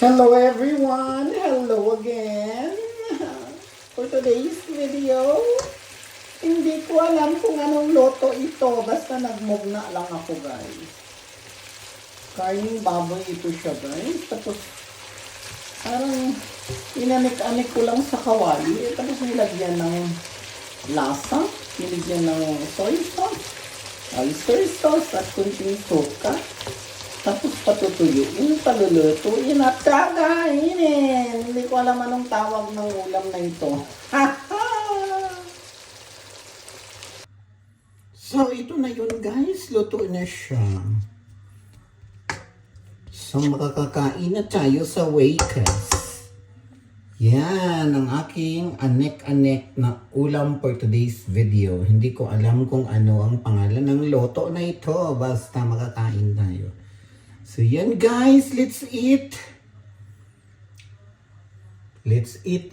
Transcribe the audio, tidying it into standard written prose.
Hello everyone! Hello again! For today's video, hindi ko alam kung anong loto ito. Basta nagmugna lang ako guys. Karning baboy ito siya guys. Tapos parang inanik-anik ko lang sa kawali. Tapos nilagyan ng lasa. Nilagyan ng soy sauce, oyster sauce at kunting suka. Tapos patutuyuin, palulutuin at kakainin. Hindi ko alam anong tawag ng ulam na ito. So, ito na yun guys. Luto na siya. So, makakakain na tayo sa Wakers. Yan ang aking anek-anek na ulam for today's video. Hindi ko alam kung ano ang pangalan ng loto na ito. Basta makakain tayo. So yan guys, let's eat. Let's eat.